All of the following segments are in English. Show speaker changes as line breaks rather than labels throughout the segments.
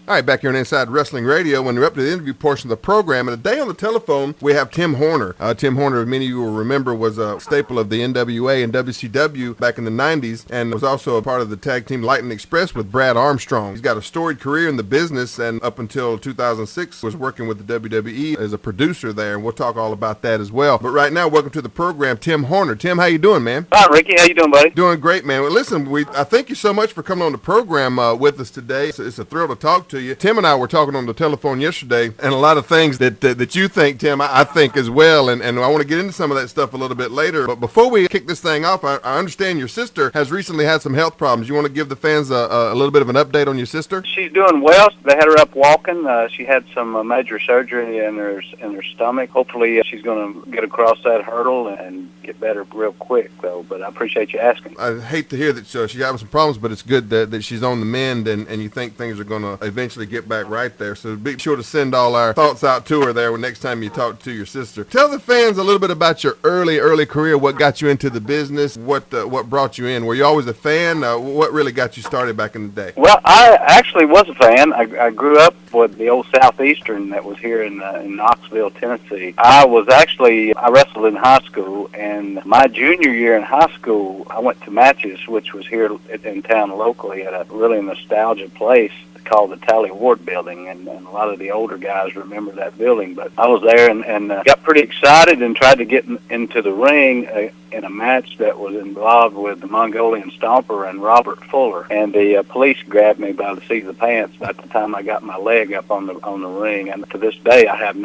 All right, back here on Inside Wrestling Radio, when we're up to the interview portion of the program, and today on the telephone, we have Tim Horner. Tim Horner, as many of you will remember, was a staple of the NWA and WCW back in the 90s, and was also a part of the tag team Lightning Express with Brad Armstrong. He's got a storied career in the business, and up until 2006 was working with the WWE as a producer there, and we'll talk all about that as well. But right now, welcome to the program, Tim Horner. Tim, how you doing, man?
Hi, Ricky. How you doing, buddy?
Doing great, man. Well, listen, I thank you so much for coming on the program with us today. It's a thrill to talk to you. Tim and I were talking on the telephone yesterday, and a lot of things that you think, Tim, I think as well, and I want to get into some of that stuff a little bit later. But before we kick this thing off, I understand your sister has recently had some health problems. You want to give the fans a little bit of an update on your sister?
She's doing well. They had her up walking. She had some major surgery in her stomach. Hopefully, she's going to get across that hurdle and get better real quick, though. But I appreciate you asking.
I hate to hear that she's having some problems, but it's good that she's on the mend, and you think things are going to eventually get back right there. So be sure to send all our thoughts out to her there when next time you talk to your sister. Tell the fans a little bit about your early career. What got you into the business? What brought you in? Were you always a fan? What really got you started back in the day?
Well, I actually was a fan. I grew up with the old Southeastern that was here in Knoxville, Tennessee. I wrestled in high school, and my junior year in high school, I went to matches, which was here in town locally at a really nostalgia place called the Tally Ward Building, and a lot of the older guys remember that building. But I was there and got pretty excited and tried to get into the ring in a match that was involved with the Mongolian Stomper and Robert Fuller. And the police grabbed me by the seat of the pants by the time I got my leg up on the ring. And to this day, I don't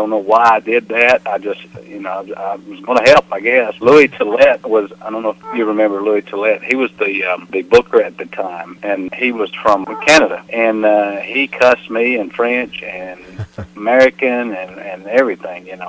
know why I did that. I just, I was going to help, I guess. Louis Tillett was, I don't know if you remember Louis Tillett. He was the booker at the time, and he was from Canada. And he cussed me in French and American and everything, and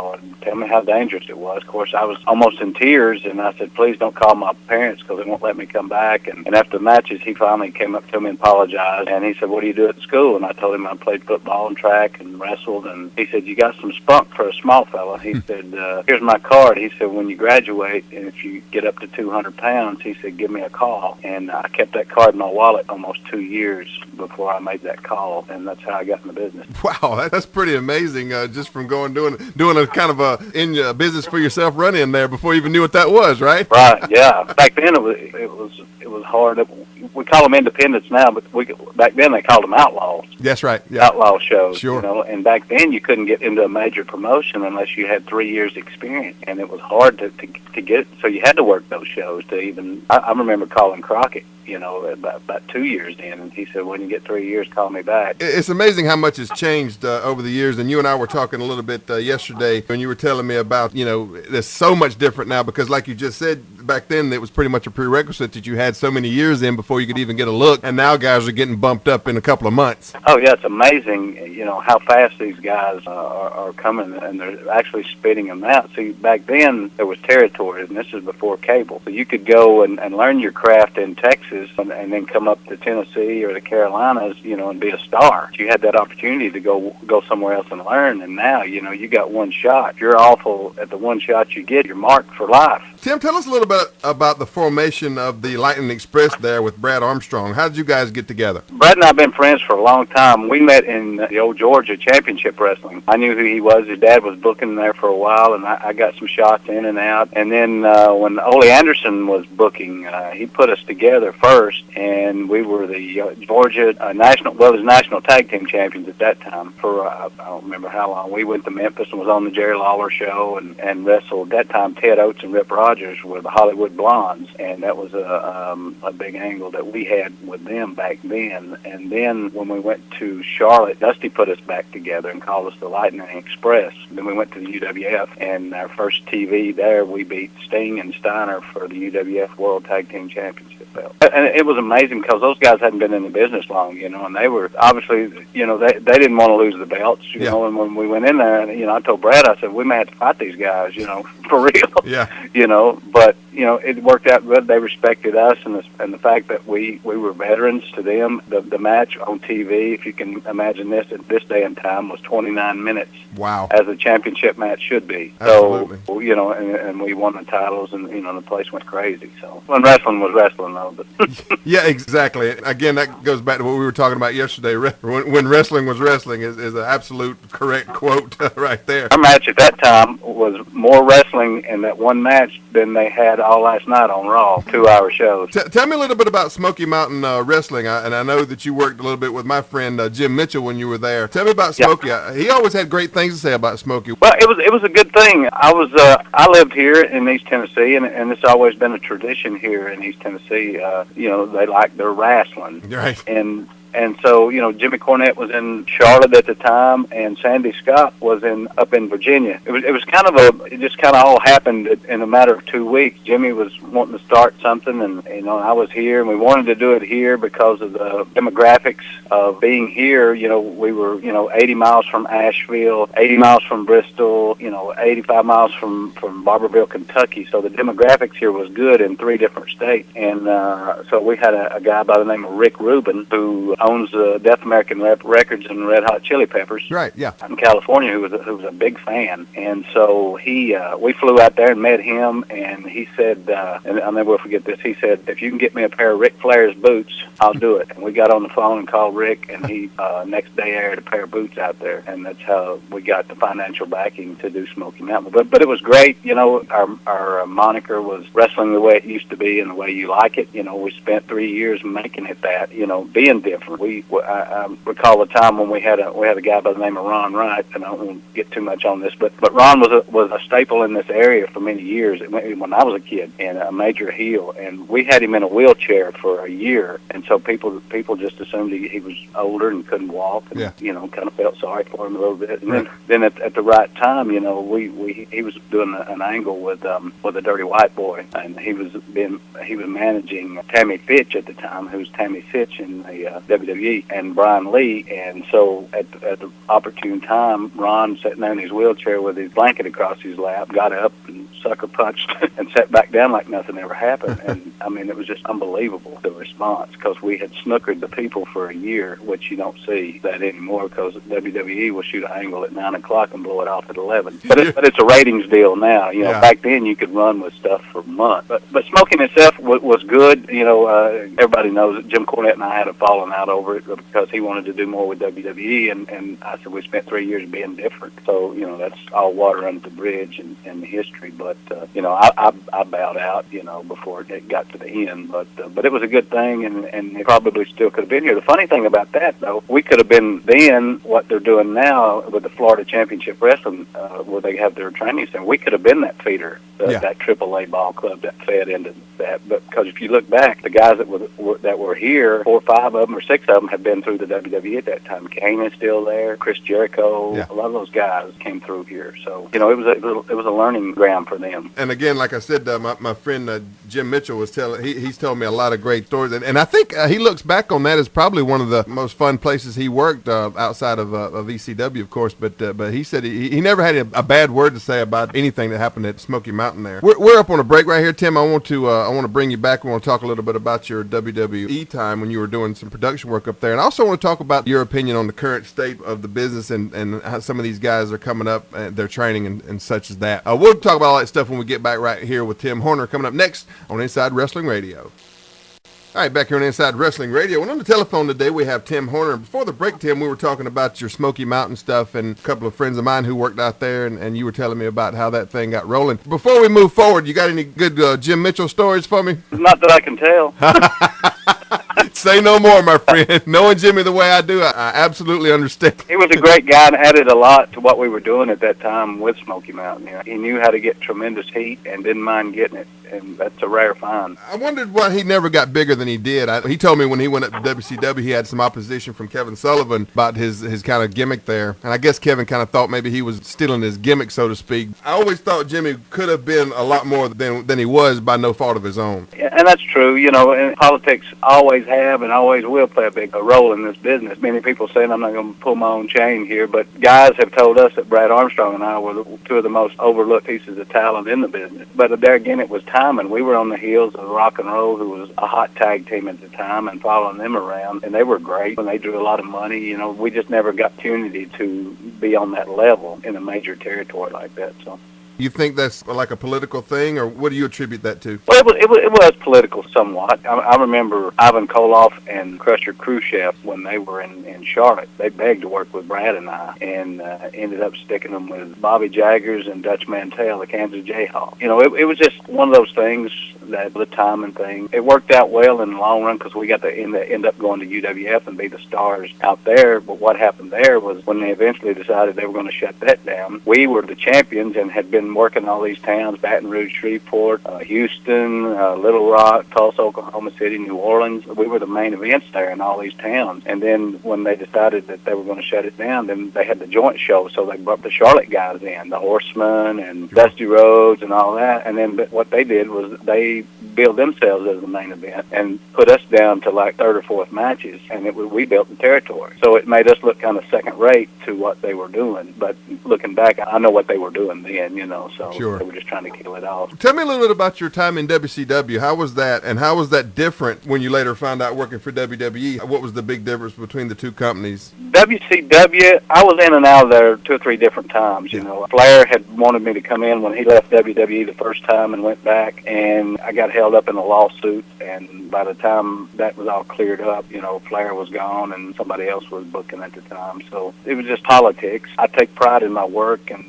tell me how dangerous it was. Of course, I was almost in tears, and I said, please don't call my parents because they won't let me come back. And after the matches, he finally came up to me and apologized. And he said, what do you do at school? And I told him I played football and track and wrestled. And he said, you got some spunk for a small fella. He said, here's my card. He said, when you graduate and if you get up to 200 pounds, he said, give me a call. And I kept that card in my wallet almost 2 years before I made that call, and that's how I got in the business.
Wow, that's pretty amazing. Just from doing a kind of a business for yourself run in there before you even knew what that was, right?
Right. Yeah. Back then it was hard. We call them independents now, but back then they called them outlaws.
That's right. Yeah.
Outlaw shows.
Sure.
And back then you couldn't get into a major promotion unless you had 3 years experience, and it was hard to get. So you had to work those shows to even. I remember calling Crockett, about 2 years in, and he said, when you get 3 years, call me back.
It's amazing how much has changed over the years, and you and I were talking a little bit yesterday when you were telling me about, there's so much different now because like you just said, back then it was pretty much a prerequisite that you had so many years in before you could even get a look, and now guys are getting bumped up in a couple of months.
Oh, yeah, it's amazing, how fast these guys are coming, and they're actually spitting them out. See, back then there was territories, and this is before cable, so you could go and learn your craft in Texas and then come up to Tennessee or the Carolinas, and be a star. You had that opportunity to go somewhere else and learn, and now, you got one shot. If you're awful at the one shot you get, you're marked for life.
Tim, tell us a little bit about the formation of the Lightning Express there with Brad Armstrong. How did you guys get together?
Brad and I have been friends for a long time. We met in the old Georgia Championship Wrestling. I knew who he was. His dad was booking there for a while, and I got some shots in and out. And then when Ole Anderson was booking, he put us together first, and we were the Georgia national tag team champions at that time for I don't remember how long. We went to Memphis and was on the Jerry Lawler show and wrestled. At that time, Ted Oates and Rip Rogers were the Hollywood Blondes, and that was a big angle that we had with them back then. And then when we went to Charlotte, Dusty put us back together and called us the Lightning Express. Then we went to the UWF, and our first TV there, we beat Sting and Steiner for the UWF World Tag Team Championship belt. And it was amazing because those guys hadn't been in the business long, and they were obviously, they didn't want to lose the belts, and when we went in there, and, I told Brad, I said, we may have to fight these guys, for real.
Yeah.
But, it worked out good. They respected us, and the fact that we were veterans to them. The match on TV, if you can imagine this, at this day and time, was 29 minutes.
Wow.
As a championship match should be.
Absolutely.
So, and we won the titles, and, the place went crazy. So, when wrestling was wrestling, though. But
Yeah, exactly. Again, that goes back to what we were talking about yesterday. When wrestling was wrestling is an absolute correct quote right there.
our match at that time was more wrestling in that one match than they had all last night on Raw, 2-hour shows.
Tell me a little bit about Smoky Mountain Wrestling, and I know that you worked a little bit with my friend Jim Mitchell when you were there. Tell me about Smoky. Yeah. He always had great things to say about Smoky.
Well, it was a good thing. I lived here in East Tennessee, and it's always been a tradition here in East Tennessee. They like their wrestling,
Right.
And so, Jimmy Cornette was in Charlotte at the time, and Sandy Scott was up in Virginia. It just kind of all happened in a matter of 2 weeks. Jimmy was wanting to start something, and, I was here, and we wanted to do it here because of the demographics of being here. We were, 80 miles from Asheville, 80 miles from Bristol, 85 miles from Barberville, Kentucky. So the demographics here was good in 3 different states. And so we had a guy by the name of Rick Rubin, who owns Deaf American Records and Red Hot Chili Peppers.
Right, yeah.
In California, who was a big fan. And so we flew out there and met him, and he said, and I'll never forget this, he said, if you can get me a pair of Ric Flair's boots, I'll do it. And we got on the phone and called Rick, and he next day aired a pair of boots out there, and that's how we got the financial backing to do Smoky Mountain. But it was great. Our moniker was wrestling the way it used to be and the way you like it. We spent 3 years making it that, being different. I recall a time when we had a guy by the name of Ron Wright, and I won't get too much on this, but Ron was a staple in this area for many years when I was a kid, and a major heel, and we had him in a wheelchair for a year, and so people just assumed he was older and couldn't walk, and kind of felt sorry for him a little bit. And then at the right time, he was doing an angle with a Dirty White Boy, and he was managing Tammy Fitch at the time, who was Tammy Fitch in the WWE, and Brian Lee. And so at the opportune time, Ron sitting there in his wheelchair with his blanket across his lap, got up and sucker punched and sat back down like nothing ever happened. And I mean, it was just unbelievable, the response, because we had snookered the people for a year, which you don't see that anymore, because WWE will shoot an angle at 9 o'clock and blow it off at 11. But it's a ratings deal now. Back then you could run with stuff for months. But Smoking itself was good. Everybody knows that Jim Cornette and I had a falling out over it because he wanted to do more with WWE, and I said we spent 3 years being different. So, that's all water under the bridge in history. But, I bowed out, before it got to the end. But it was a good thing, and it probably still could have been here. The funny thing about that, though, we could have been then what they're doing now with the Florida Championship Wrestling, where they have their training center. We could have been that feeder, that AAA ball club that fed into that. But because if you look back, the guys that were here, 4 or 5 of them or 6 of them have been through the WWE at that time. Kane is still there. Chris Jericho. A lot of those guys came through here. So it was a learning ground for them.
And again, like I said, my friend Jim Mitchell was he's told me a lot of great stories, and I think he looks back on that as probably one of the most fun places he worked outside of ECW, of course. But he said he never had a bad word to say about anything that happened at Smoky Mountain there. We're up on a break right here, Tim. I want to bring you back. We want to talk a little bit about your WWE time when you were doing some production work up there, and I also want to talk about your opinion on the current state of the business and how some of these guys are coming up, their training and such as that. We'll talk about all that stuff when we get back right here with Tim Horner coming up next on Inside Wrestling Radio. All right, back here on Inside Wrestling Radio. And on the telephone today, we have Tim Horner. Before the break, Tim, we were talking about your Smoky Mountain stuff and a couple of friends of mine who worked out there, and you were telling me about how that thing got rolling. Before we move forward, you got any good Jim Mitchell stories for me?
Not that I can tell.
Say no more, my friend. Knowing Jimmy the way I do, I absolutely understand.
He was a great guy and added a lot to what we were doing at that time with Smoky Mountain. He knew how to get tremendous heat and didn't mind getting it, and that's a rare find.
I wondered why he never got bigger than he did. He told me when he went up to WCW, he had some opposition from Kevin Sullivan about his kind of gimmick there, and I guess Kevin kind of thought maybe he was stealing his gimmick, so to speak. I always thought Jimmy could have been a lot more than he was by no fault of his own.
Yeah, and that's true. And politics always have and always will play a big role in this business. Many people saying I'm not going to pull my own chain here, but guys have told us that Brad Armstrong and I were 2 of the most overlooked pieces of talent in the business. But there again, it was time time, and we were on the heels of Rock and Roll, who was a hot tag team at the time, and following them around, and they were great, and they drew a lot of money. You know, we just never got opportunity to be on that level in a major territory like that. So.
You think that's like a political thing, or what do you attribute that to?
Well, it was political somewhat. I remember Ivan Koloff and Crusher Khrushchev, when they were in Charlotte, they begged to work with Brad and I, and ended up sticking them with Bobby Jaggers and Dutch Mantell, the Kansas Jayhawk. You know, it was just one of those things, that the timing thing. It worked out well in the long run because we got to end up going to UWF and be the stars out there. But what happened there was when they eventually decided they were going to shut that down, we were the champions and had been working all these towns, Baton Rouge, Shreveport, Houston, Little Rock, Tulsa, Oklahoma City, New Orleans. We were the main events there in all these towns. And then when they decided that they were going to shut it down, then they had the joint show. So they brought the Charlotte guys in, the Horsemen and Dusty Rhodes and all that. And then what they did was they billed themselves as the main event and put us down to like third or fourth matches, and we built the territory. So it made us look kind of second rate to what they were doing. But looking back, I know what they were doing then, you know, so
Sure.
They were just trying to kill it off.
Tell me a little bit about your time in WCW. How was that, and how was that different when you later found out working for WWE? What was the big difference between the two companies?
WCW, I was in and out of there 2 or 3 different times, you know. Flair had wanted me to come in when he left WWE the first time and went back, and I got held up in a lawsuit, and by the time that was all cleared up, you know, Flair was gone and somebody else was booking at the time. So it was just politics. I take pride in my work and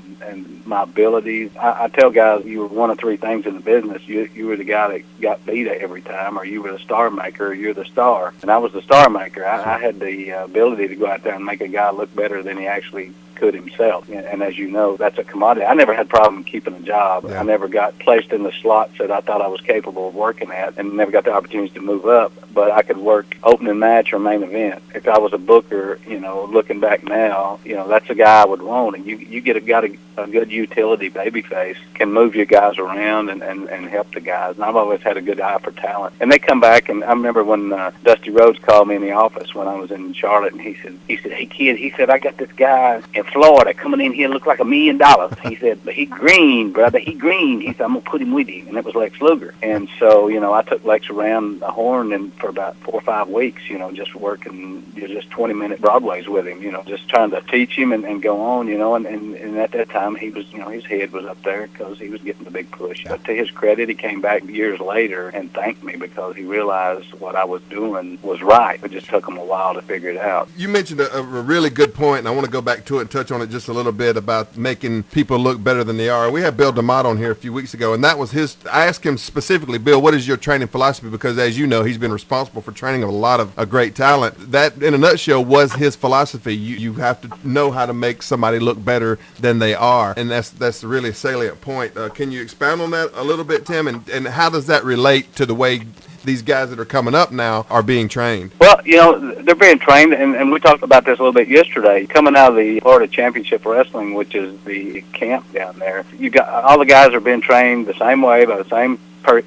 my abilities. I tell guys, you were one of 3 things in the business. You were the guy that got beat every time, or you were the star maker, or you're the star. And I was the star maker. I had the ability to go out there and make a guy look better than he actually could himself. And as you know, that's a commodity. I never had a problem keeping a job.
Yeah.
I never got placed in the slots that I thought I was capable of working at, and never got the opportunities to move up. But I could work opening match or main event. If I was a booker, you know, looking back now, you know, that's a guy I would want. And you get a good utility babyface, can move your guys around and help the guys. And I've always had a good eye for talent. And they come back, and I remember when Dusty Rhodes called me in the office when I was in Charlotte, and he said, "Hey kid," he said, "I got this guy in Florida coming in here, look like $1 million." He said, "But he green, brother. He green." He said, "I'm gonna put him with you," and it was Lex Luger. And so, you know, I took Lex around the horn and for about 4 or 5 weeks, you know, just working just 20-minute Broadways with him, you know, just trying to teach him and go on, you know. And at that time, he was, you know, his head was up there because he was getting the big push. But to his credit, he came back years later and thanked me because he realized what I was doing was right. It just took him a while to figure it out.
You mentioned a really good point, and I want to go back to it and touch on it just a little bit about making people look better than they are. We had Bill DeMott on here a few weeks ago, and that was his. I asked him specifically, Bill, what is your training philosophy? Because as you know, he's been responsible for training a lot of great talent. That, in a nutshell, was his philosophy. You have to know how to make somebody look better than they are, and that's really a salient point. Can you expound on that a little bit, Tim? And how does that relate to the way these guys that are coming up now are being trained?
Well, you know, they're being trained, and we talked about this a little bit yesterday. Coming out of the Florida Championship Wrestling, which is the camp down there, you got all the guys are being trained the same way by the same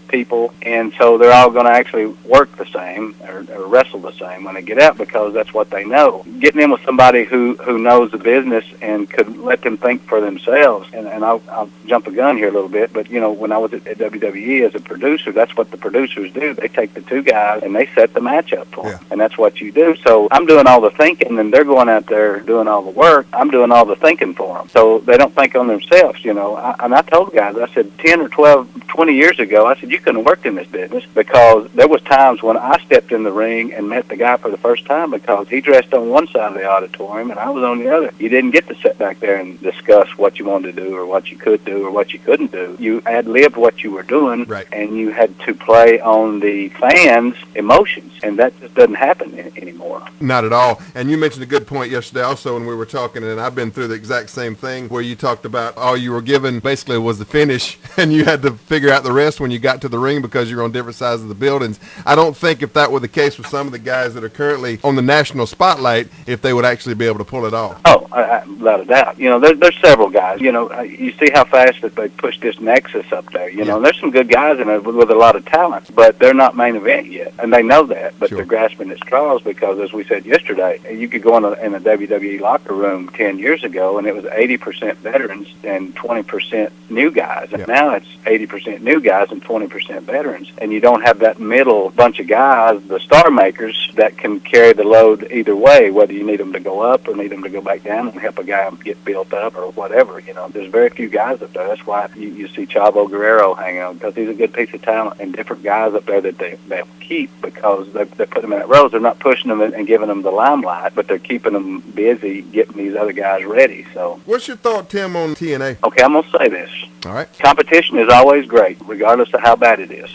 people, and so they're all going to actually work the same or wrestle the same when they get out because that's what they know. Getting in with somebody who knows the business and could let them think for themselves, and I'll jump a gun here a little bit, but you know, when I was at WWE as a producer, that's what the producers do. They take the 2 guys and they set the match up for them, and that's what you do. So I'm doing all the thinking, and they're going out there doing all the work. I'm doing all the thinking for them, so they don't think on themselves, you know. And I told guys, I said 10 or 12, 20 years ago, I said, you couldn't have worked in this business because there was times when I stepped in the ring and met the guy for the first time because he dressed on one side of the auditorium and I was on the other. You didn't get to sit back there and discuss what you wanted to do or what you could do or what you couldn't do. You ad-libbed what you were doing,
right,
and you had to play on the fans' emotions, and that just doesn't happen anymore.
Not at all. And you mentioned a good point yesterday also when we were talking, and I've been through the exact same thing where you talked about all you were given basically was the finish, and you had to figure out the rest when you got to the ring because you're on different sides of the buildings. I don't think if that were the case with some of the guys that are currently on the national spotlight, if they would actually be able to pull it off.
Oh, without a doubt. You know, there's several guys. You know, you see how fast that they push this Nexus up there. You know, there's some good guys in it with a lot of talent, but they're not main event yet, and they know that. But they're grasping at straws because, as we said yesterday, you could go in a WWE locker room 10 years ago, and it was 80% veterans and 20% new guys. And now it's 80% new guys and 20% veterans. And you don't have that middle bunch of guys, the star makers, that can carry the load either way, whether you need them to go up or need them to go back down and help a guy get built up or whatever. There's very few guys up there. That's why you see Chavo Guerrero hang on, because he's a good piece of talent, and different guys up there that they'll keep because they put them in that roles. They're not pushing them and giving them the limelight, but they're keeping them busy getting these other guys ready. So,
what's your thought, Tim, on TNA?
Okay, I'm going to say this.
All right.
Competition is always great, regardless of how bad it is.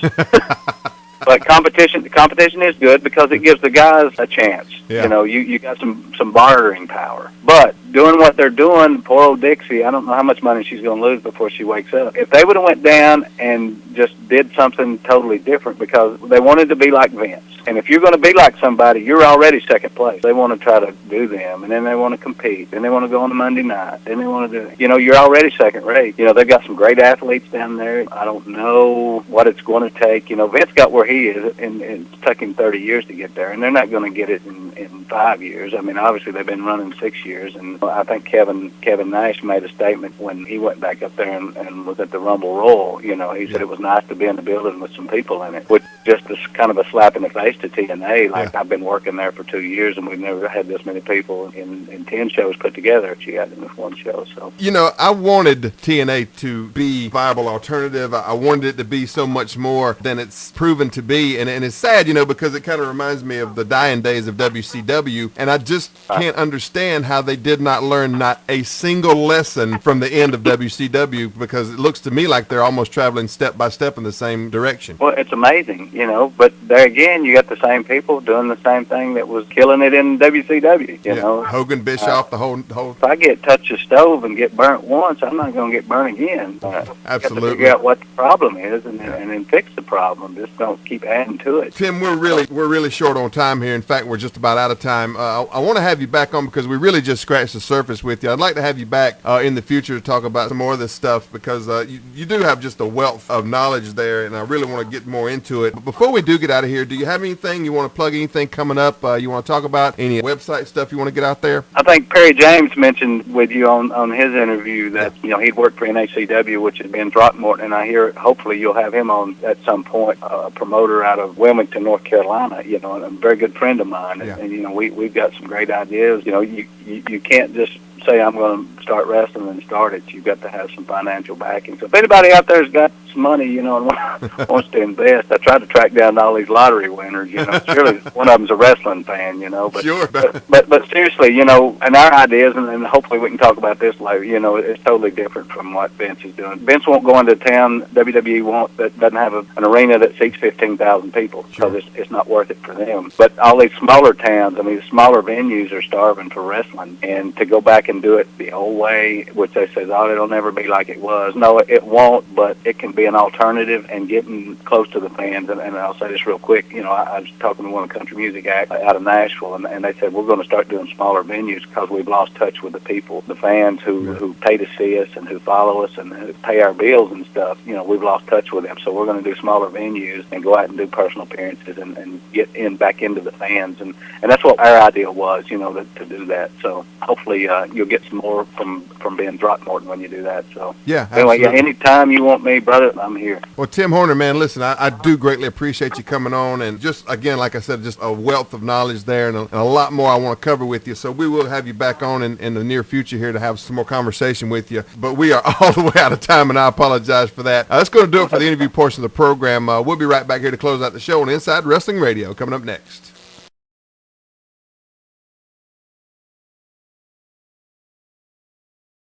But competition is good because it gives the guys a chance.
Yeah.
You got some bartering power. But doing what they're doing, poor old Dixie, I don't know how much money she's going to lose before she wakes up. If they would have went down and just did something totally different, because they wanted to be like Vince. And if you're going to be like somebody, you're already second place. They want to try to do them, and then they want to compete, then they want to go on a Monday night, then they want to do, you're already second rate. They've got some great athletes down there. I don't know what it's going to take. Vince got where he is, and it's taking 30 years to get there, and they're not going to get it in 5 years. I mean, obviously they've been running 6 years, and I think Kevin Nash made a statement when he went back up there and was at the Rumble Royal. He said it was nice to be in the building with some people in it, which just is kind of a slap in the face to TNA. Like, I've been working there for 2 years, and we've never had this many people in 10 shows put together. She had in this one show. So
I wanted TNA to be a viable alternative. I wanted it to be so much more than it's proven to be, and it's sad, because it kind of reminds me of the dying days of WCW, and I just can't understand how they did not learn not a single lesson from the end of WCW, because it looks to me like they're almost traveling step by step in the same direction.
Well, it's amazing, but there again, you got the same people doing the same thing that was killing it in WCW.
Hogan, Bischoff, the whole.
If I touch a stove and get burnt once, I'm not going to get burnt again.
Absolutely.
You have to figure out what the problem is and then fix the problem. Just don't keep adding to it.
Tim, we're really short on time here. In fact, we're just about out of time. I want to have you back on because we really just scratched the surface with you. I'd like to have you back in the future to talk about some more of this stuff, because you do have just a wealth of knowledge there, and I really want to get more into it. But before we do get out of here, do you have anything you want to plug, anything coming up you want to talk about, any website stuff you want to get out there?
I think Perry James mentioned with you on his interview that he'd worked for NACW, which has been Throckmorton, and I hear hopefully you'll have him on at some point, a promoter out of Wilmington, North Carolina, and a very good friend of mine. And we've got some great ideas. You can't just say I'm going to start wrestling and start it. You've got to have some financial backing. So if anybody out there's got some money, and wants to invest, I try to track down all these lottery winners. Surely one of them's a wrestling fan. But
sure.
But seriously, and our ideas, and hopefully we can talk about this later. It's totally different from what Vince is doing. Vince won't go into town. WWE doesn't have an arena that seats 15,000 people,
sure.
So it's not worth it for them. But all these smaller towns, the smaller venues are starving for wrestling, and to go back and do it the old way, which they say, it'll never be like it was. No, it won't, but it can be an alternative and getting close to the fans. And I'll say this real quick. I was talking to one of the country music acts out of Nashville, and they said, we're going to start doing smaller venues because we've lost touch with the people, the fans who pay to see us and who follow us and who pay our bills and stuff. We've lost touch with them. So we're going to do smaller venues and go out and do personal appearances and get back into the fans. And that's what our idea was, to do that. So hopefully you'll get some more from being Throckmorton when you do that. So anyway, anytime you want me, brother, I'm here.
Well, Tim Horner, man, listen, I do greatly appreciate you coming on, and just again, like I said, just a wealth of knowledge there, and a lot more I want to cover with you. So we will have you back on in the near future here to have some more conversation with you. But we are all the way out of time, and I apologize for that. That's going to do it for the interview portion of the program. We'll be right back here to close out the show on Inside Wrestling Radio. Coming up next.